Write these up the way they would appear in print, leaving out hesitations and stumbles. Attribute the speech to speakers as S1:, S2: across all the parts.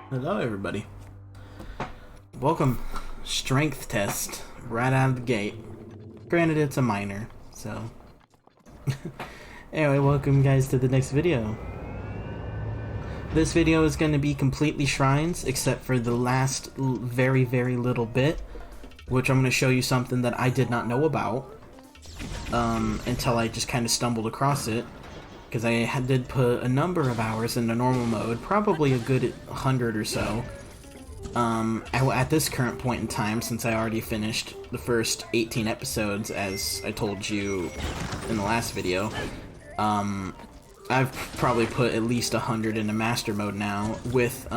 S1: Hello, everybody. Welcome. Strength test right out of the gate. Granted, it's a minor, so. Anyway, welcome guys to the next video. This video is going to be completely shrines, except for the last very little bit, which I'm going to show you something that I did not know about until I just kind of stumbled across it. Because I did put a number of hours into normal mode, probably a good 100 or so. At this current point in time, since I already finished the first 18 episodes, as I told you in the last video, I've probably put at least 100 into master mode now, with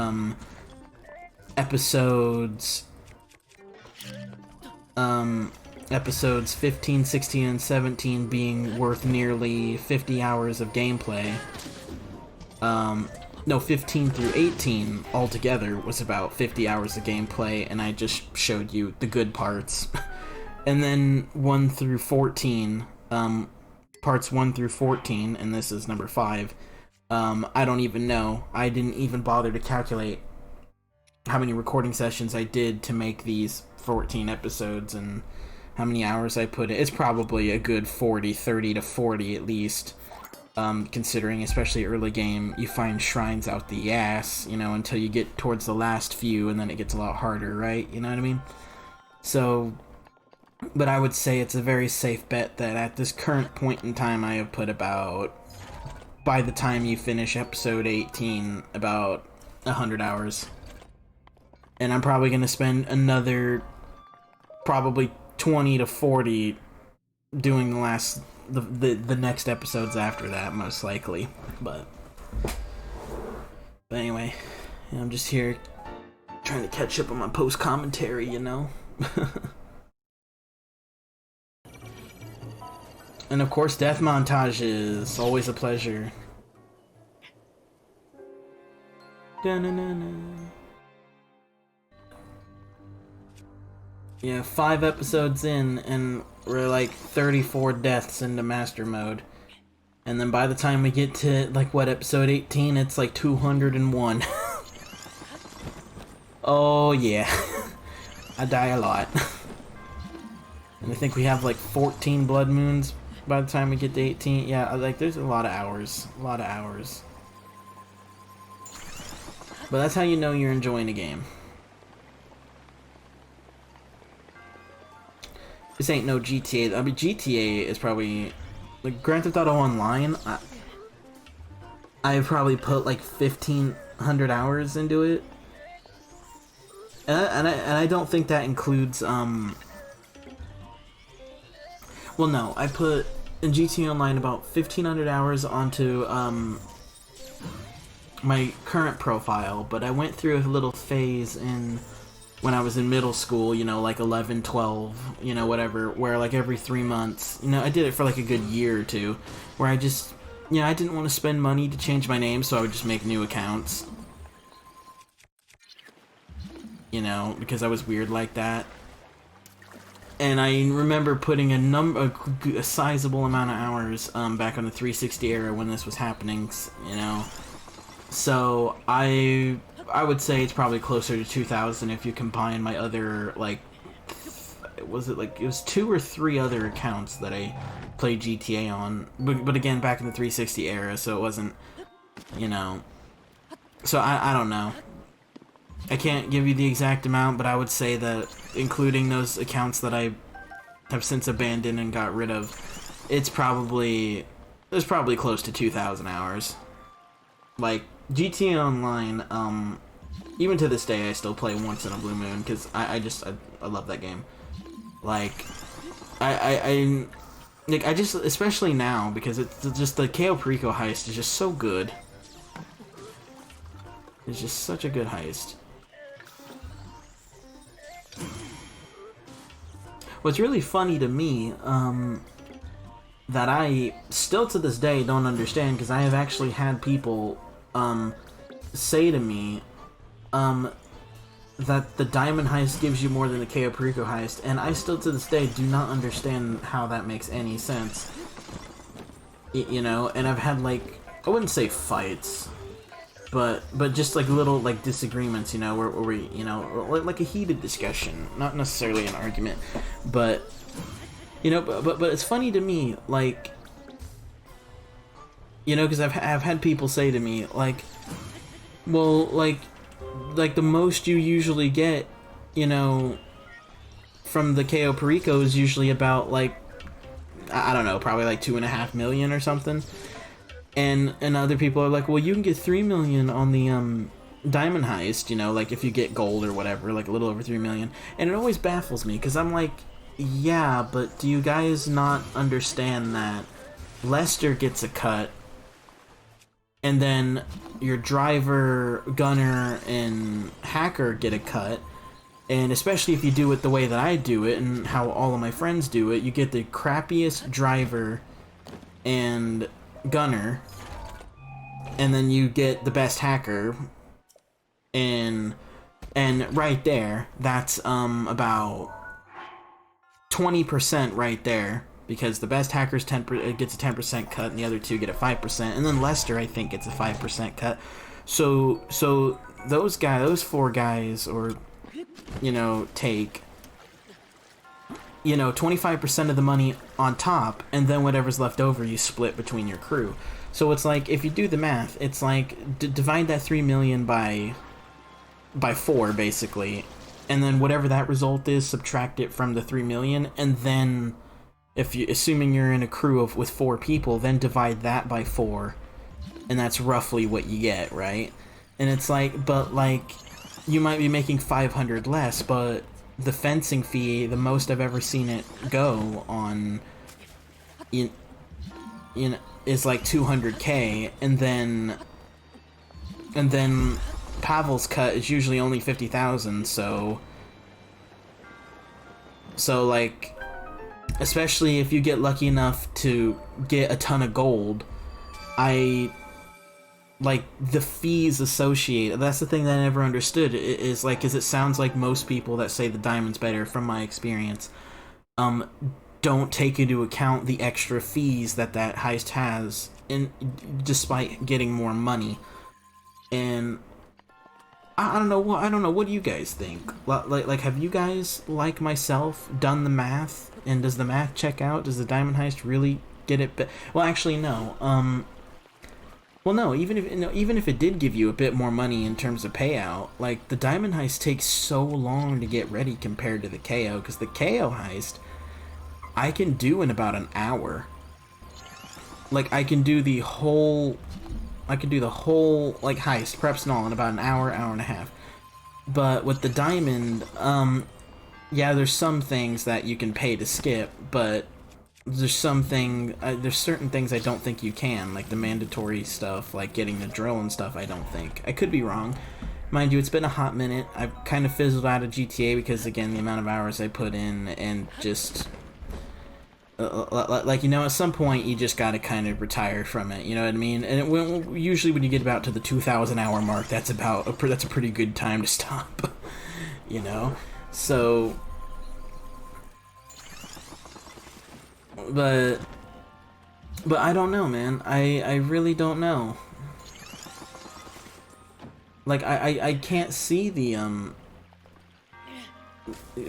S1: episodes episodes 15, 16, and 17 being worth nearly 50 hours of gameplay. No, 15 through 18 altogether was about 50 hours of gameplay, and I just showed you the good parts. And then 1 through 14, parts 1 through 14, and this is number 5, I don't even know. I didn't even bother to calculate how many recording sessions I did to make these 14 episodes and how many hours I put in. It's probably a good 30 to 40 at least, considering especially early game you find shrines out the ass, you know, until you get towards the last few, and then it gets a lot harder, right? You know what I mean? So, but I would say it's a very safe bet that at this current point in time I have put about, by the time you finish episode 18, about 100 hours. And I'm probably going to spend another probably 20 to 40 doing the next episodes after that, most likely. But anyway, I'm just here trying to catch up on my post commentary, you know. And of course, death montages, always a pleasure. Da-na-na-na. Yeah, 5 episodes in, and we're like 34 deaths into master mode. And then by the time we get to, like, what, episode 18, it's like 201. Oh, yeah. I die a lot. And I think we have like 14 blood moons by the time we get to 18. Yeah, like, there's a lot of hours. A lot of hours. But that's how you know you're enjoying a game. This ain't no GTA. I mean, GTA is probably, like, Grand Theft Auto Online. I probably put like 1,500 hours into it, and I don't think that includes well, no, I put in GTA Online about 1,500 hours onto my current profile, but I went through a little phase when I was in middle school, you know, like 11, 12, you know, whatever, where like every 3 months, you know, I did it for like a good year or two, where I just, you know, I didn't want to spend money to change my name, so I would just make new accounts. You know, because I was weird like that. And I remember putting a sizable amount of hours back on the 360 era when this was happening, you know. So I would say it's probably closer to 2,000 if you combine my other, like, it was 2 or 3 other accounts that I played GTA on, but again, back in the 360 era, so it wasn't, you know, so I don't know. I can't give you the exact amount, but I would say that including those accounts that I have since abandoned and got rid of, it's probably close to 2,000 hours. Like, GTA Online, even to this day, I still play once in a blue moon, because I love that game. Like, I just, especially now, because it's just, the Cayo Perico heist is just so good. It's just such a good heist. What's really funny to me, that I still to this day don't understand, because I have actually had people say to me that the diamond heist gives you more than the Cayo Perico heist, and I still to this day do not understand how that makes any sense. You know, and I've had, like, I wouldn't say fights, but just like little like disagreements, you know, where we, you know, like a heated discussion, not necessarily an argument, but you know, but it's funny to me, like, you know, because I've had people say to me like, well, like the most you usually get, you know, from the KO Perico is usually about like, I don't know, probably like 2.5 million or something. And other people are like, well, you can get 3 million on the diamond heist, you know, like if you get gold or whatever, like a little over 3 million. And it always baffles me because I'm like, yeah, but do you guys not understand that Lester gets a cut, and then your driver, gunner, and hacker get a cut? And especially if you do it the way that I do it and how all of my friends do it, you get the crappiest driver and gunner, and then you get the best hacker, and right there, that's about 20% right there, because the best hacker's gets a 10% cut, and the other two get a 5%, and then Lester, I think, gets a 5% cut. So those guys, those four guys, or you know, take, you know, 25% of the money on top, and then whatever's left over you split between your crew. So it's like, if you do the math, it's like divide that 3 million by 4 basically, and then whatever that result is, subtract it from the 3 million, and then if you, assuming you're in a crew with 4 people, then divide that by 4, and that's roughly what you get, right? And it's like, but like, you might be making 500 less, but the fencing fee, the most I've ever seen it go on, you know, is like 200k, and then Pavel's cut is usually only 50,000, so like, especially if you get lucky enough to get a ton of gold, like, the fees associated, that's the thing that I never understood, is like, is it sounds like most people that say the diamond's better, from my experience, don't take into account the extra fees that heist has, despite getting more money. And I don't know what do you guys think? Like, have you guys, like myself, done the math, and does the math check out? Does the diamond heist really get it? Well, actually, no. Well, no. Even if it did give you a bit more money in terms of payout, like, the diamond heist takes so long to get ready compared to the KO, because the KO heist I can do in about an hour. Like, I can do the whole like, heist, preps and all, in about an hour, hour and a half. But with the diamond, yeah, there's some things that you can pay to skip, but there's certain things I don't think you can, like the mandatory stuff, like getting the drill and stuff. I don't think. I could be wrong. Mind you, it's been a hot minute. I've kind of fizzled out of GTA because, again, the amount of hours I put in, and just like, you know, at some point you just gotta kind of retire from it, you know what I mean? And usually when you get about to the 2,000 hour mark, that's a pretty good time to stop, you know? So, but I don't know, man. I really don't know. Like, I can't see the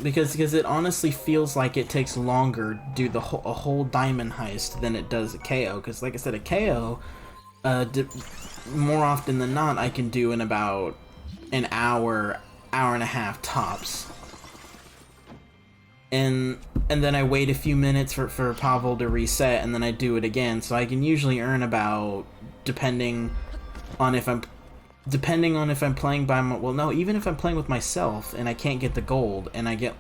S1: because it honestly feels like it takes longer to do a whole diamond heist than it does a KO. Because, like I said, a KO, more often than not, I can do in about an hour and a half tops. And then I wait a few minutes for Pavel to reset, and then I do it again. So I can usually earn about, depending on if I'm playing by even if I'm playing with myself and I can't get the gold, and I get,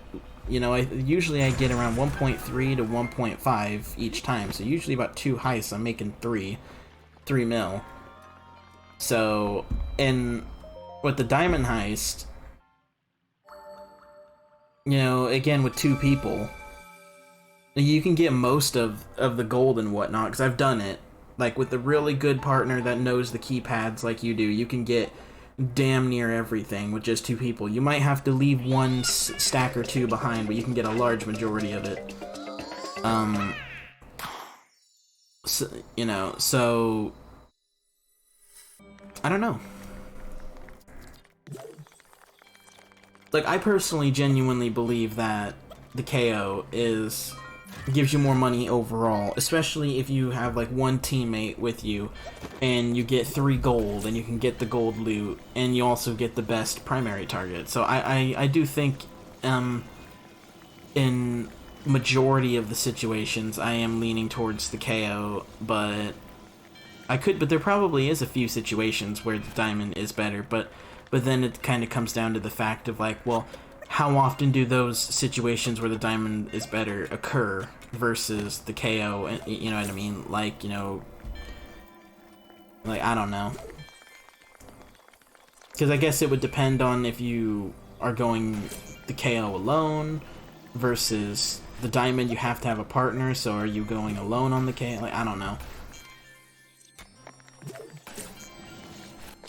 S1: you know, usually I get around 1.3 to 1.5 each time, so usually about 2 heists I'm making 3 mil. So, and with the diamond heist, you know, again, with 2 people, you can get most of the gold and whatnot, because I've done it. Like, with a really good partner that knows the keypads like you do, you can get damn near everything with just 2 people. You might have to leave 1 stack or 2 behind, but you can get a large majority of it. So, you know, so I don't know. like, I personally genuinely believe that the KO gives you more money overall, especially if you have like one teammate with you and you get 3 gold and you can get the gold loot and you also get the best primary target. So I do think in majority of the situations I am leaning towards the KO, but there probably is a few situations where the diamond is better, but then it kind of comes down to the fact of like, well, how often do those situations where the diamond is better occur versus the KO, you know what I mean? Like, you know, like, I don't know. Because I guess it would depend on if you are going the KO alone versus the diamond you have to have a partner, so are you going alone on the KO? Like, I don't know.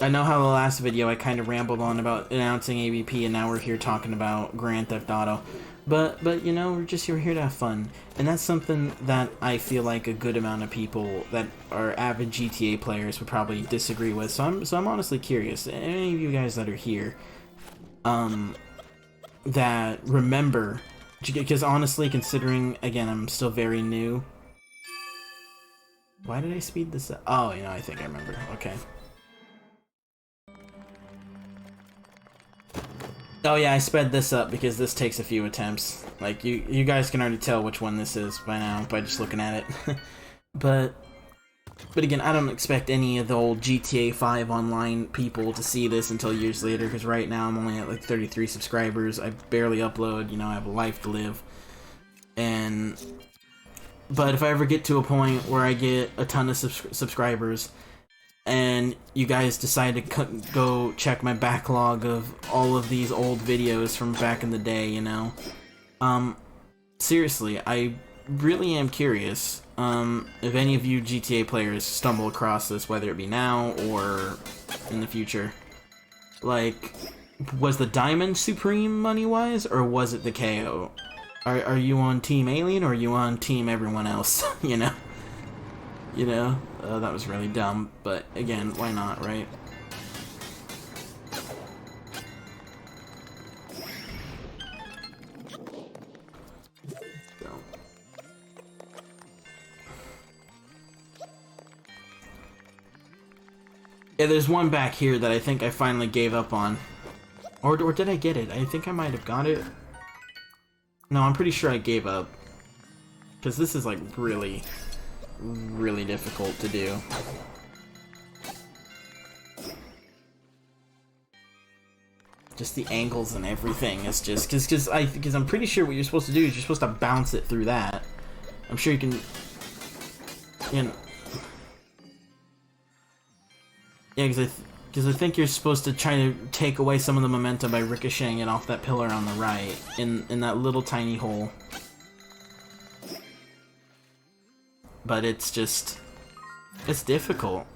S1: I know how the last video I kind of rambled on about announcing AVP, and now we're here talking about Grand Theft Auto. But you know, we're here to have fun. And that's something that I feel like a good amount of people that are avid GTA players would probably disagree with. So I'm honestly curious. Any of you guys that are here, that remember, because honestly, considering, again, I'm still very new. Why did I speed this up? Oh, you know, I think I remember. Okay. Oh yeah, I sped this up because this takes a few attempts. Like, you guys can already tell which one this is by now, by just looking at it. But again, I don't expect any of the old GTA 5 online people to see this until years later, because right now I'm only at like 33 subscribers, I barely upload, you know, I have a life to live. But if I ever get to a point where I get a ton of subscribers, and you guys decide to go check my backlog of all of these old videos from back in the day, you know, seriously, I really am curious if any of you GTA players stumble across this, whether it be now or in the future. Like, was the diamond supreme money-wise, or was it the KO? Are you on Team Alien, or are you on Team everyone else, you know? You know? That was really dumb, but again, why not, right? So. Yeah, there's one back here that I think I finally gave up on. Or did I get it? I think I might have got it. No, I'm pretty sure I gave up. Because this is like really difficult to do. Just the angles and everything is just because I'm pretty sure what you're supposed to do is you're supposed to bounce it through that. I'm sure you can, you know. Yeah, because I think you're supposed to try to take away some of the momentum by ricocheting it off that pillar on the right in that little tiny hole. But it's difficult.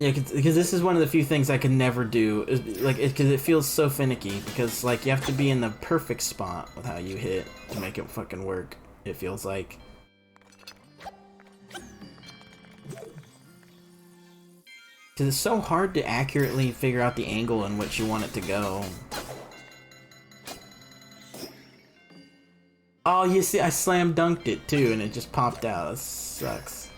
S1: Yeah, because this is one of the few things I can never do, like, because it feels so finicky, because, like, you have to be in the perfect spot with how you hit to make it fucking work, it feels like. Because it's so hard to accurately figure out the angle in which you want it to go. Oh, you see, I slam dunked it too, and it just popped out. That sucks.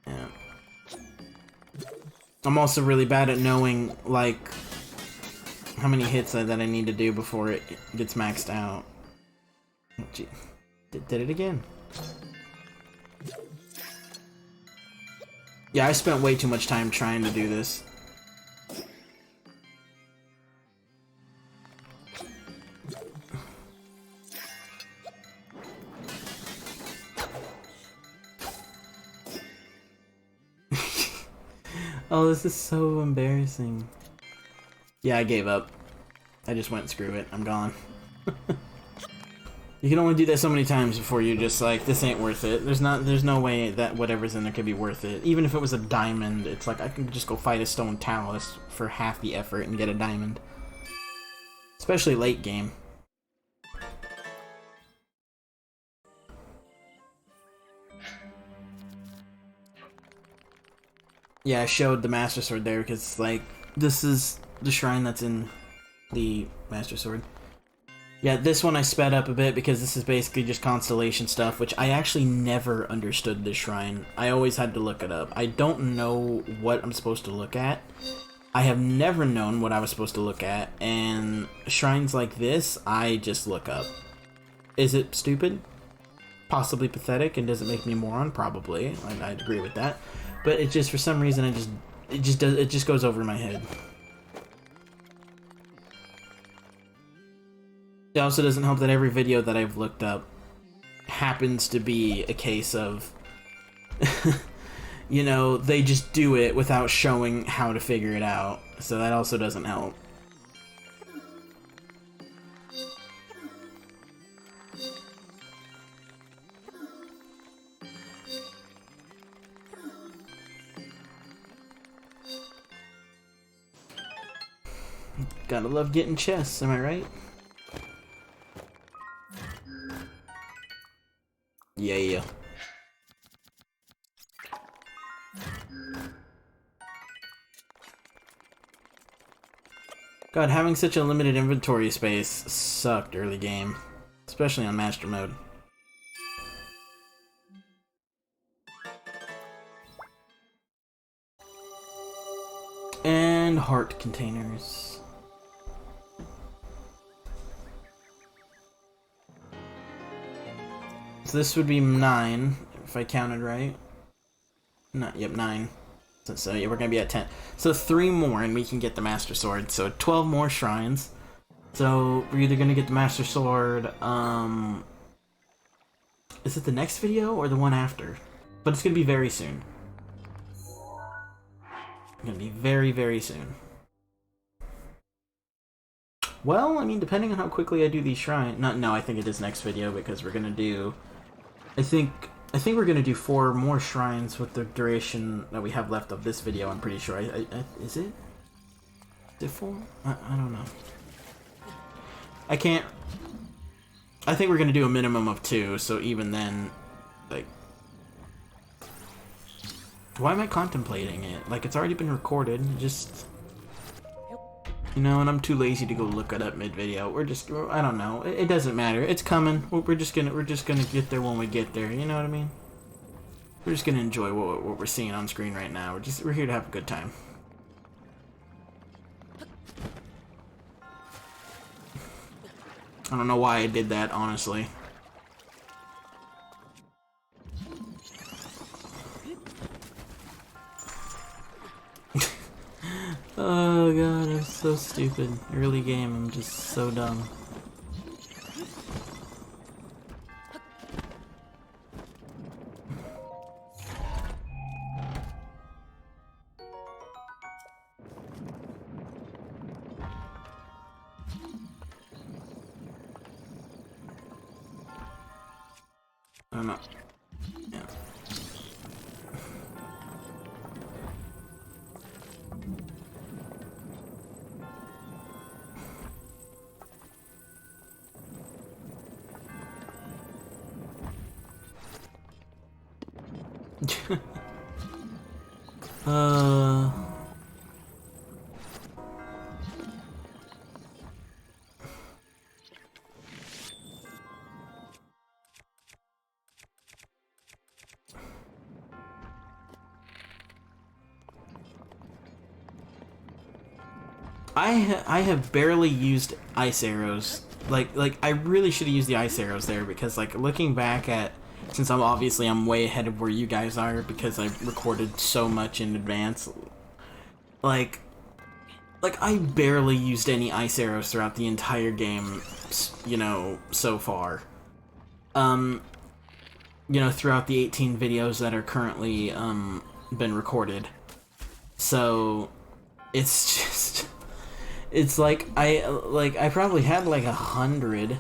S1: Yeah. I'm also really bad at knowing, like, how many hits that I need to do before it gets maxed out. Gee, did it again. Yeah, I spent way too much time trying to do this. Oh, this is so embarrassing. Yeah, I gave up. I just went, screw it, I'm gone. You can only do that so many times before you're just like, this ain't worth it. There's no way that whatever's in there could be worth it. Even if it was a diamond, it's like I can just go fight a stone talus for half the effort and get a diamond. Especially late game. Yeah, I showed the Master Sword there because, like, this is the shrine that's in the Master Sword. Yeah, this one I sped up a bit because this is basically just constellation stuff, which I actually never understood this shrine. I always had to look it up. I don't know what I'm supposed to look at. I have never known what I was supposed to look at, and shrines like this, I just look up. Is it stupid? Possibly pathetic, and does it make me a moron? Probably. I'd agree with that. But it just, for some reason, it just goes over my head. It also doesn't help that every video that I've looked up happens to be a case of, you know, they just do it without showing how to figure it out. So that also doesn't help. Gotta love getting chests, am I right? Yeah. God, having such a limited inventory space sucked early game, especially on Master Mode. And heart containers. So this would be 9, if I counted right. Yep, 9. So yeah, we're gonna be at 10. So 3 more and we can get the Master Sword. So 12 more shrines. So we're either gonna get the Master Sword, is it the next video or the one after? But it's gonna be very soon. It's gonna be very, very soon. Well, I mean, depending on how quickly I do these shrines. No, I think it is next video because we're gonna do. I think we're gonna do 4 more shrines with the duration that we have left of this video. I'm pretty sure. Is it? Is it 4? I don't know. I can't. I think we're gonna do a minimum of 2. So even then, like, why am I contemplating it? Like, it's already been recorded. Just. You know, and I'm too lazy to go look it up mid-video. I don't know. It doesn't matter. It's coming. We're just gonna get there when we get there. You know what I mean? We're just gonna enjoy what we're seeing on screen right now. We're here to have a good time. I don't know why I did that, honestly. Oh god, I'm so stupid. Early game, I'm just so dumb. I don't know. Yeah. I have barely used ice arrows. Like I really should have used the ice arrows there because, like, looking back at, since I'm way ahead of where you guys are because I recorded so much in advance. Like I barely used any ice arrows throughout the entire game, you know, so far. You know, throughout the 18 videos that are currently been recorded. So it's just. It's like I probably had like 100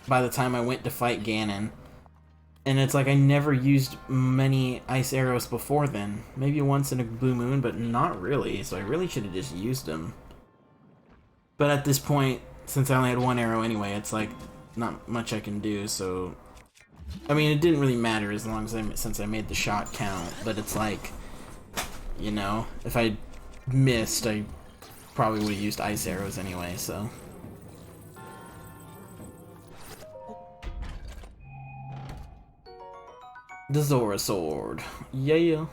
S1: by the time I went to fight Ganon. And it's like I never used many ice arrows before then. Maybe once in a blue moon, but not really. So I really should have just used them. But at this point, since I only had 1 arrow anyway, it's like not much I can do. So I mean, it didn't really matter as long as since I made the shot count. But it's like, you know, if I missed, I probably would have used ice arrows anyway, so. The Zora Sword. Yeah.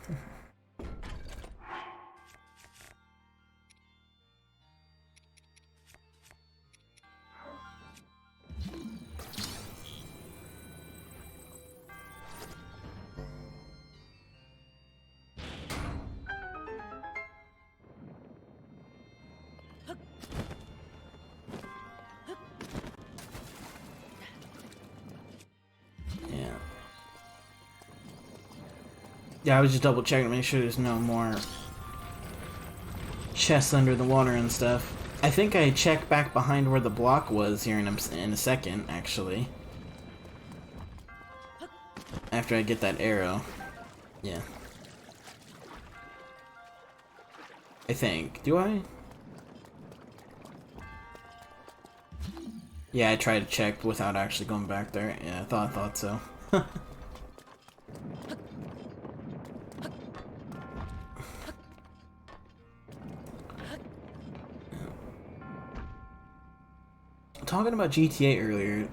S1: Yeah, I was just double checking to make sure there's no more chests under the water and stuff. I think I checked back behind where the block was here in a second, actually. After I get that arrow. Yeah. I think. Do I? Yeah, I tried to check without actually going back there. Yeah, I thought so. Talking about GTA earlier,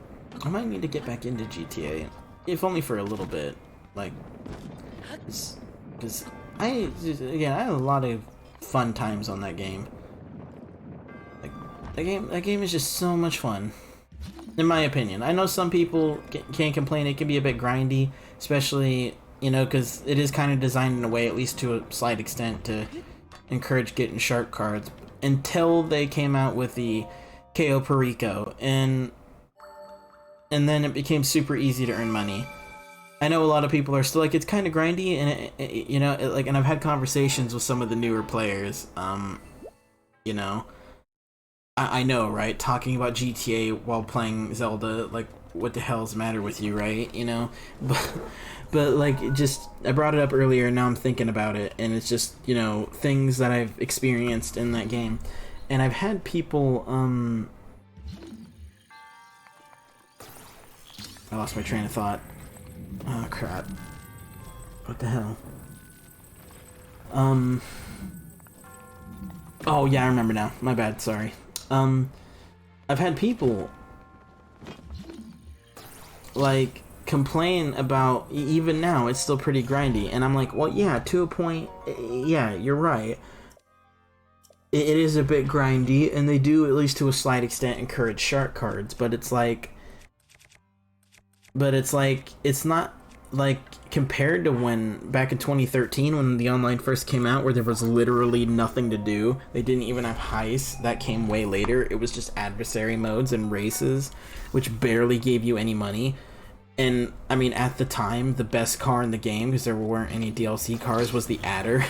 S1: I might need to get back into GTA, if only for a little bit. Like, because I had a lot of fun times on that game. Like, that game is just so much fun, in my opinion. I know some people can't complain; it can be a bit grindy, especially, you know, because it is kind of designed in a way, at least to a slight extent, to encourage getting shark cards. Until they came out with the KO Perico, and then it became super easy to earn money. I know a lot of people are still like, it's kind of grindy, and you know, like, and I've had conversations with some of the newer players. You know, I know, right? Talking about GTA while playing Zelda, like, what the hell's the matter with you, right? You know, but like, I brought it up earlier, and now I'm thinking about it, and it's just, you know, things that I've experienced in that game. And I've had people, I lost my train of thought. Oh, crap. What the hell? Oh, yeah, I remember now. My bad, sorry. I've had people, like, complain about, even now, it's still pretty grindy. And I'm like, well, yeah, to a point, yeah, you're right. It is a bit grindy, and they do, at least to a slight extent, encourage shark cards, but it's not, like, compared to when, back in 2013, when the online first came out, where there was literally nothing to do. They didn't even have heists. That came way later. It was just adversary modes and races, which barely gave you any money. And, I mean, at the time, the best car in the game, because there weren't any DLC cars, was the Adder.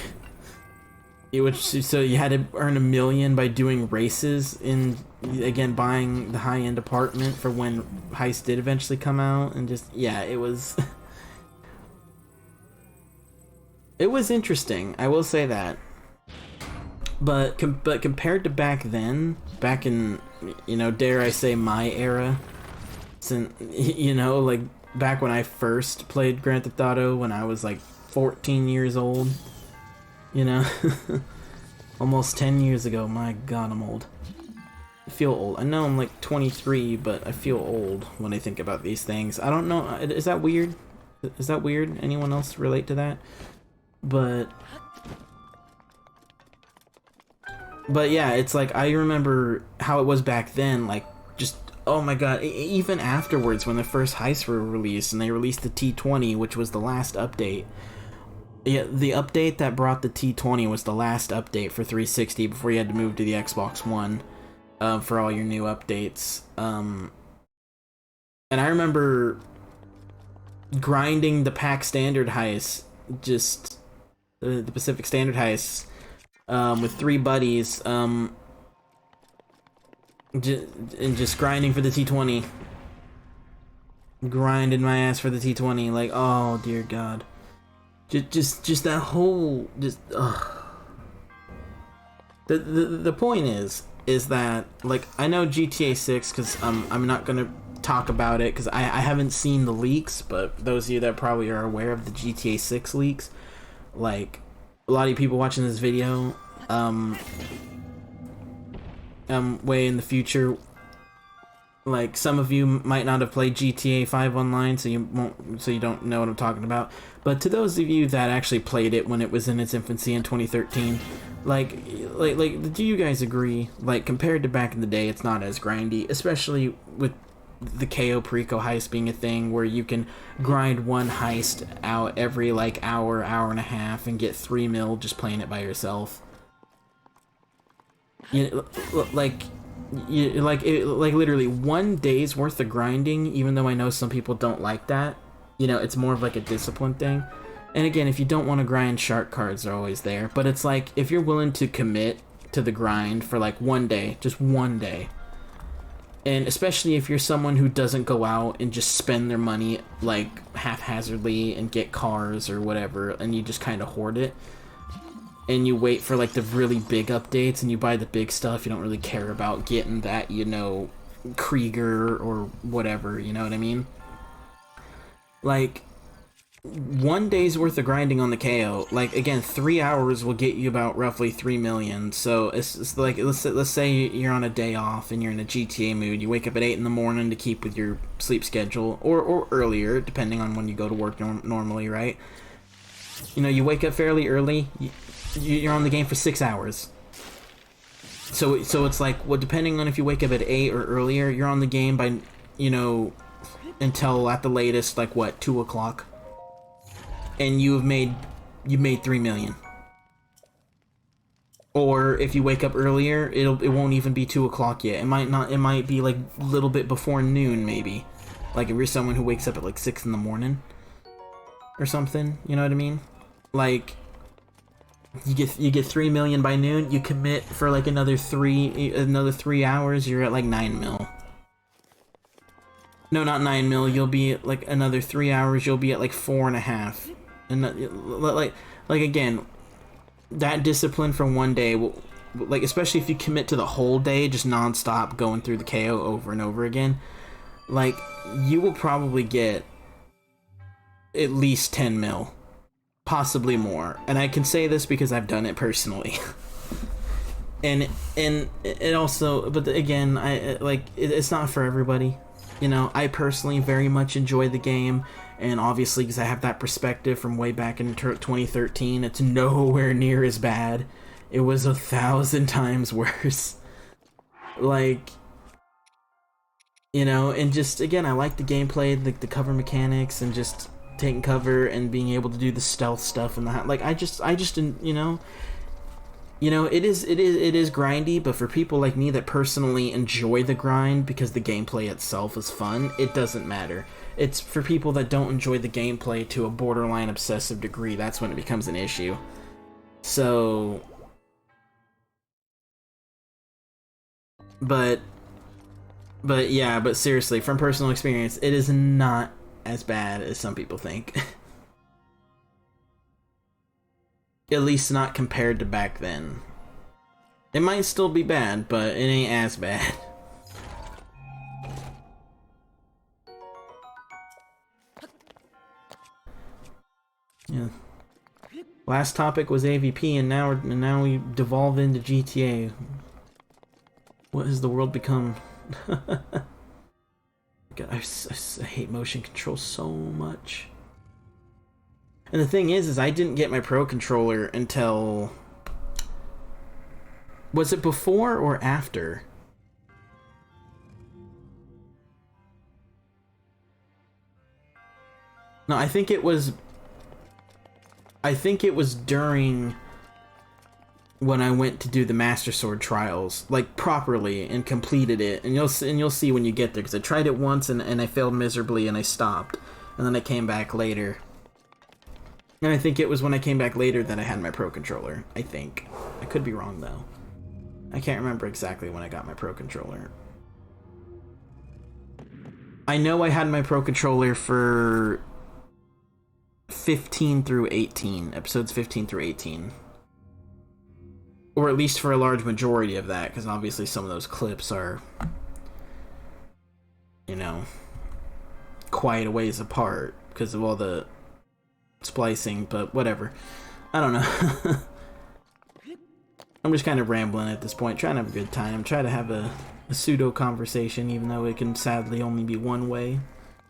S1: So you had to earn $1 million by doing races and, again, buying the high-end apartment for when Heist did eventually come out, and just, yeah, it was it was interesting, I will say that. But compared to back then, back in, you know, dare I say, my era, since, you know, like, back when I first played Grand Theft Auto, when I was like 14 years old. You know, almost 10 years ago. My god, I'm old. I feel old. I know I'm like 23, but I feel old when I think about these things. I don't know. Is that weird? Is that weird? Anyone else relate to that? But yeah, it's like, I remember how it was back then. Like, just, oh my god. Even afterwards, when the first heists were released, and they released the T20, which was the last update. Yeah, the update that brought the T20 was the last update for 360 before you had to move to the Xbox One for all your new updates. And I remember grinding the PAC Standard heists, just the Pacific Standard heists, with 3 buddies, and just grinding for the T20. Grinding my ass for the T20, like, oh dear god. Just that whole, just, ugh. The point is that, like, I know GTA 6, because I'm not gonna talk about it, because I haven't seen the leaks, but those of you that probably are aware of the GTA 6 leaks, like, a lot of people watching this video, way in the future, like some of you might not have played GTA 5 online, so you don't know what I'm talking about. But to those of you that actually played it when it was in its infancy in 2013, do you guys agree? Like, compared to back in the day, it's not as grindy, especially with the KO Perico heist being a thing where you can grind one heist out every like hour and a half and get 3 mil just playing it by yourself. You like literally 1 day's worth of grinding, even though I know some people don't like that. You know, it's more of like a discipline thing. And again, if you don't want to grind, shark cards are always there. But it's like, if you're willing to commit to the grind for like 1 day, just 1 day, and especially if you're someone who doesn't go out and just spend their money like haphazardly and get cars or whatever, and you just kind of hoard it, and you wait for like the really big updates and you buy the big stuff, you don't really care about getting that, you know, Krieger or whatever, you know what I mean? Like, 1 day's worth of grinding on the KO, like, again, 3 hours will get you about roughly 3 million. So it's like, let's say you're on a day off and you're in a GTA mood. You wake up at 8 in the morning to keep with your sleep schedule, or earlier, depending on when you go to work normally, right? You know, you wake up fairly early, you're on the game for 6 hours. So it's like, well, depending on if you wake up at 8 or earlier, you're on the game by, you know, until at the latest, like, what, 2 o'clock? And you've made 3 million. Or if you wake up earlier, it won't even be 2 o'clock yet. It might be like a little bit before noon, maybe. Like if you're someone who wakes up at like 6 in the morning or something, you know what I mean? Like, you get 3 million by noon, you commit for like another 3 hours, you're at like 9 mil. No, not 9 mil, you'll be at like another 3 hours, you'll be at like 4.5. And like again, that discipline for 1 day will, like, especially if you commit to the whole day, just non-stop going through the KO over and over again, like, you will probably get at least 10 mil, possibly more. And I can say this because I've done it personally. and it also, but again, it's not for everybody. You know, I personally very much enjoy the game, and obviously because I have that perspective from way back in 2013, it's nowhere near as bad. It was 1,000 times worse. Like, you know, and just, again, I like the gameplay, the cover mechanics, and just taking cover and being able to do the stealth stuff and the, like, I just, you know, it is grindy, but for people like me that personally enjoy the grind because the gameplay itself is fun, it doesn't matter. It's for people that don't enjoy the gameplay to a borderline obsessive degree, that's when it becomes an issue. So, but yeah, but seriously, from personal experience, it is not as bad as some people think. At least not compared to back then. It might still be bad, but it ain't as bad. Yeah. Last topic was AVP, and now we devolve into GTA. What has the world become? God, I hate motion control so much. And the thing is I didn't get my Pro Controller until... Was it before or after? No, I think it was during when I went to do the Master Sword trials, like, properly, and completed it. And you'll see when you get there, because I tried it once and I failed miserably and I stopped. And then I came back later. And I think it was when I came back later that I had my Pro Controller, I think. I could be wrong, though. I can't remember exactly when I got my Pro Controller. I know I had my Pro Controller for 15 through 18, episodes 15 through 18. Or at least for a large majority of that, because obviously some of those clips are, you know, quite a ways apart because of all the splicing, but whatever. I don't know. I'm just kind of rambling at this point, trying to have a good time, try to have a pseudo conversation, even though it can sadly only be one way,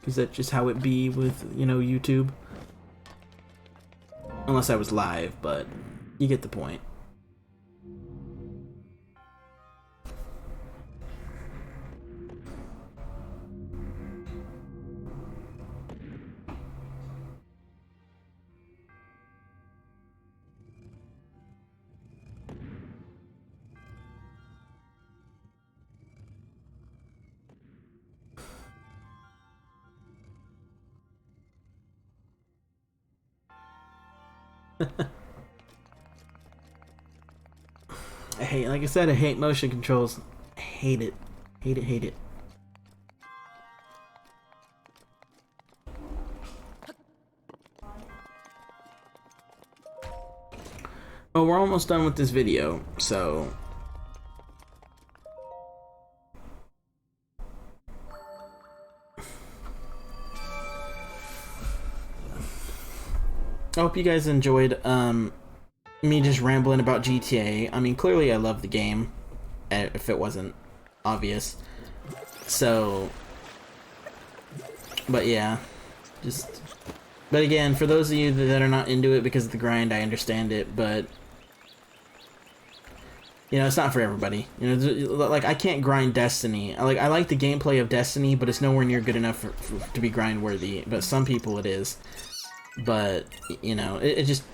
S1: because that's just how it be with, you know, YouTube. Unless I was live, but you get the point. I hate, like I said, I hate motion controls. I hate it. Hate it, hate it. Oh, we're almost done with this video, so... I hope you guys enjoyed, me just rambling about GTA. I mean, clearly I love the game, if it wasn't obvious. So, but yeah, just, but again, for those of you that are not into it because of the grind, I understand it, but, you know, it's not for everybody. You know, like, I can't grind Destiny. I like the gameplay of Destiny, but it's nowhere near good enough to be grind worthy, but some people it is. But, you know, it just,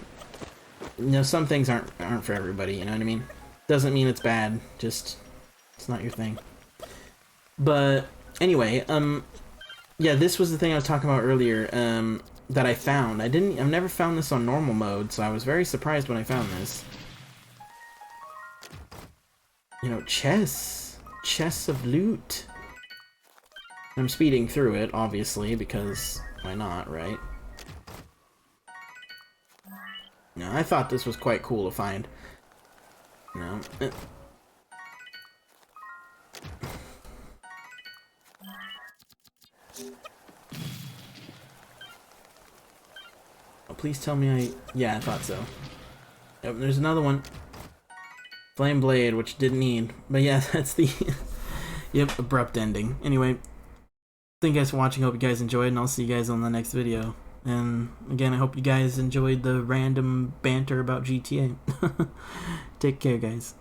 S1: you know, some things aren't for everybody, you know what I mean? Doesn't mean it's bad, just, it's not your thing. But, anyway, yeah, this was the thing I was talking about earlier, that I found. I've never found this on normal mode, so I was very surprised when I found this. You know, chests of loot. I'm speeding through it, obviously, because why not, right? No, I thought this was quite cool to find. No. Oh, please tell me yeah, I thought so. Yep, there's another one. Flame Blade, which didn't need. But yeah, that's the... Yep, abrupt ending. Anyway, thank you guys for watching. Hope you guys enjoyed, and I'll see you guys on the next video. And again, I hope you guys enjoyed the random banter about GTA. Take care, guys.